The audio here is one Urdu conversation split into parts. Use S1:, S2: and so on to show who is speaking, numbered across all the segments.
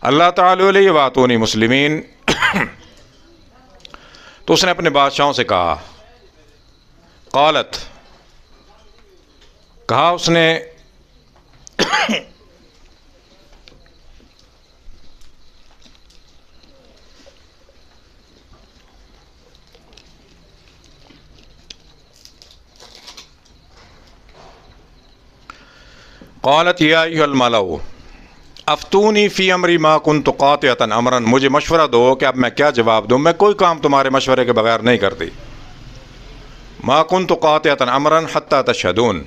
S1: اللہ تعالی علیہ واتونی مسلمین تو اس نے اپنے بادشاہوں سے کہا، قالت کہا اس نے قالت یا ایھا الملأ افتونی فی امری ما کنت قاطعۃ امرا، مجھے مشورہ دو کہ اب میں کیا جواب دوں، میں کوئی کام تمہارے مشورے کے بغیر نہیں کرتی۔ ما کنت قاطعۃ امرا حتی تشہدون،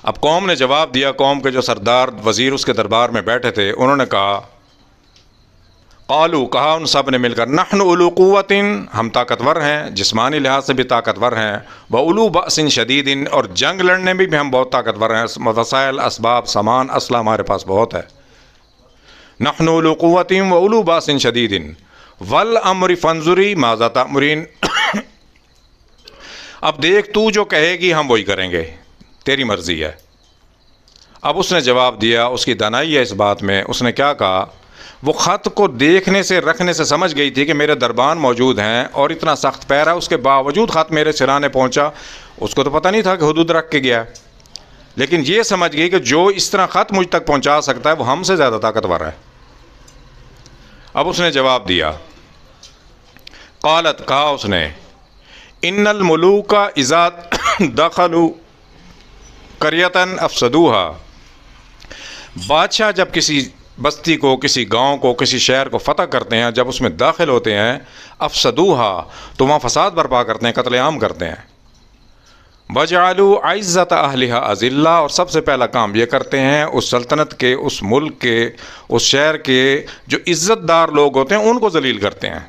S1: اب قوم نے جواب دیا، قوم کے جو سردار وزیر اس کے دربار میں بیٹھے تھے انہوں نے کہا، قالوا کہا ان سب نے مل کر، نحن اولو قوت، ہم طاقتور ہیں، جسمانی لحاظ سے بھی طاقتور ہیں، واولو بأس شدید، اور جنگ لڑنے میں بھی ہم بہت طاقتور ہیں، وسائل اسباب سامان اسلحہ ہمارے پاس بہت ہے۔ نحن اولو قوت واولو بأس شدید والامر فانظری ماذا تأمرین، اب دیکھ تو جو کہے گی ہم وہی کریں گے، تیری مرضی ہے۔ اب اس نے جواب دیا، اس کی دانائی ہے اس بات میں، اس نے کیا کہا، وہ خط کو دیکھنے سے رکھنے سے سمجھ گئی تھی کہ میرے دربان موجود ہیں اور اتنا سخت پیر ہے، اس کے باوجود خط میرے سرانے پہنچا، اس کو تو پتہ نہیں تھا کہ حدود رکھ کے گیا ہے، لیکن یہ سمجھ گئی کہ جو اس طرح خط مجھ تک پہنچا سکتا ہے وہ ہم سے زیادہ طاقتور ہے۔ اب اس نے جواب دیا، قالت کہا اس نے، ان الملوک اذا دخلوا قریۃ افسدوها، بادشاہ جب کسی بستی کو، کسی گاؤں کو، کسی شہر کو فتح کرتے ہیں، جب اس میں داخل ہوتے ہیں، افسدوها تو وہاں فساد برپا کرتے ہیں، قتل عام کرتے ہیں، وجعلوا عزت اہلها اذلہ، اور سب سے پہلا کام یہ کرتے ہیں اس سلطنت کے، اس ملک کے، اس شہر کے جو عزت دار لوگ ہوتے ہیں ان کو ذلیل کرتے ہیں،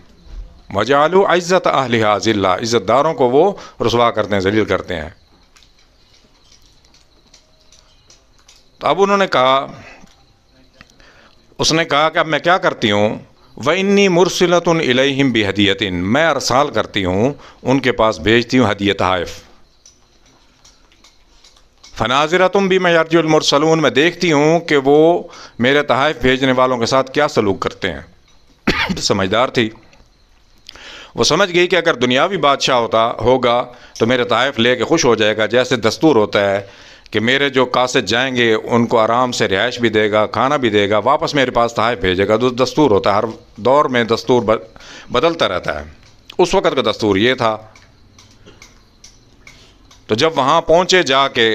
S1: وجعلوا عزت اہلها اذلہ، عزت داروں کو وہ رسوا کرتے ہیں، ذلیل کرتے ہیں۔ تو اب انہوں نے کہا، اس نے کہا کہ اب میں کیا کرتی ہوں، وَإِنِّي مُرْسِلَةٌ إِلَيْهِمْ بِهَدِيَّةٍ، میں ارسال کرتی ہوں ان کے پاس، بھیجتی ہوں ہدیہ تحائف، فَنَاظِرَةٌ بِمَا يَرْجِعُ الْمُرْسَلُونَ، میں دیکھتی ہوں کہ وہ میرے تحائف بھیجنے والوں کے ساتھ کیا سلوک کرتے ہیں۔ سمجھدار تھی، وہ سمجھ گئی کہ اگر دنیاوی بادشاہ ہوگا تو میرے تحائف لے کے خوش ہو جائے گا، جیسے دستور ہوتا ہے کہ میرے جو قاصد جائیں گے ان کو آرام سے رہائش بھی دے گا، کھانا بھی دے گا، واپس میرے پاس تحائف بھیجے گا، دستور ہوتا ہے، ہر دور میں دستور بدلتا رہتا ہے، اس وقت کا دستور یہ تھا۔ تو جب وہاں پہنچے جا کے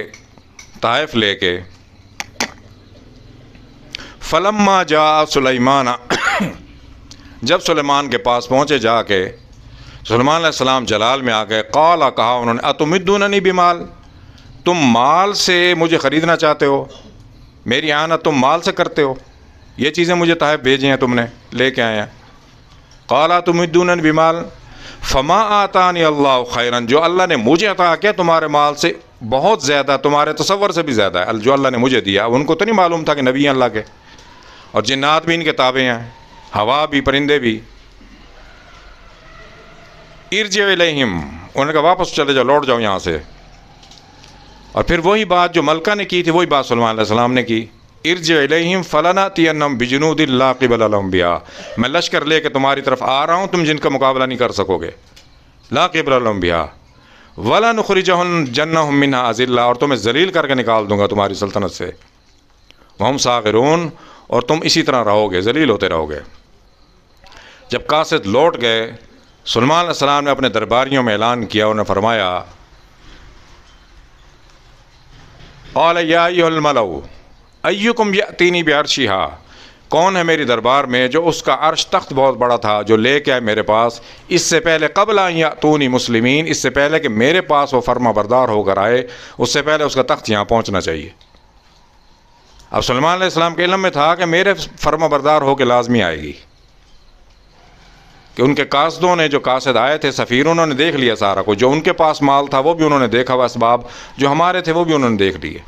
S1: تحائف لے کے، فلما جاء سلیمان، جب سلیمان کے پاس پہنچے جا کے، سلیمان علیہ السلام جلال میں آ گئے، قال کہا انہوں نے، اتمدوننی بمال، تم مال سے مجھے خریدنا چاہتے ہو، میری اعانت تم مال سے کرتے ہو، یہ چیزیں مجھے تحائف بھیجی ہیں تم نے، لے کے آئے ہیں۔ قال اتمدوننی بمال فما آتانی اللہ خیرا، جو اللہ نے مجھے عطا کیا تمہارے مال سے بہت زیادہ، تمہارے تصور سے بھی زیادہ ہے جو اللہ نے مجھے دیا۔ ان کو تو نہیں معلوم تھا کہ نبی ہیں اللہ کے، اور جنات بھی ان کے تابع ہیں، ہوا بھی، پرندے بھی۔ ارجع الیہم، انہوں نے کہا واپس چلے جاؤ، لوٹ جاؤ یہاں سے۔ اور پھر وہی بات جو ملکہ نے کی تھی وہی بات سلیمان علیہ السلام نے کی، ارجع الیہم فلنأتینہم بجنود لا قبل لہم بہا، میں لشکر لے کے تمہاری طرف آ رہا ہوں، تم جن کا مقابلہ نہیں کر سکو گے، لا قبل لہم بہا، ولنخرجنہم منہا اذلہ، اور تمہیں ذلیل کر کے نکال دوں گا تمہاری سلطنت سے، وہم صاغرون، اور تم اسی طرح رہو گے، ذلیل ہوتے رہو گے۔ جب قاصد لوٹ گئے، سلیمان علیہ السلام نے اپنے درباریوں میں اعلان کیا، انہوں نے فرمایا، قال یا ایھا الملأ ایکم یأتینی بعرشہا، کون ہے میری دربار میں جو اس کا عرش تخت بہت بڑا تھا جو لے کے آئے میرے پاس، اس سے پہلے قبل ان یأتونی مسلمین، اس سے پہلے کہ میرے پاس وہ فرما بردار ہو کر آئے، اس سے پہلے اس کا تخت یہاں پہنچنا چاہیے۔ اب سلیمان علیہ السلام کے علم میں تھا کہ میرے فرما بردار ہو کے لازمی آئے گی، کہ ان کے قاصدوں نے، جو قاصد آئے تھے سفیر، انہوں نے دیکھ لیا سارا کچھ، جو ان کے پاس مال تھا وہ بھی انہوں نے دیکھا، وہ اسباب جو ہمارے تھے وہ بھی انہوں نے دیکھ لیے۔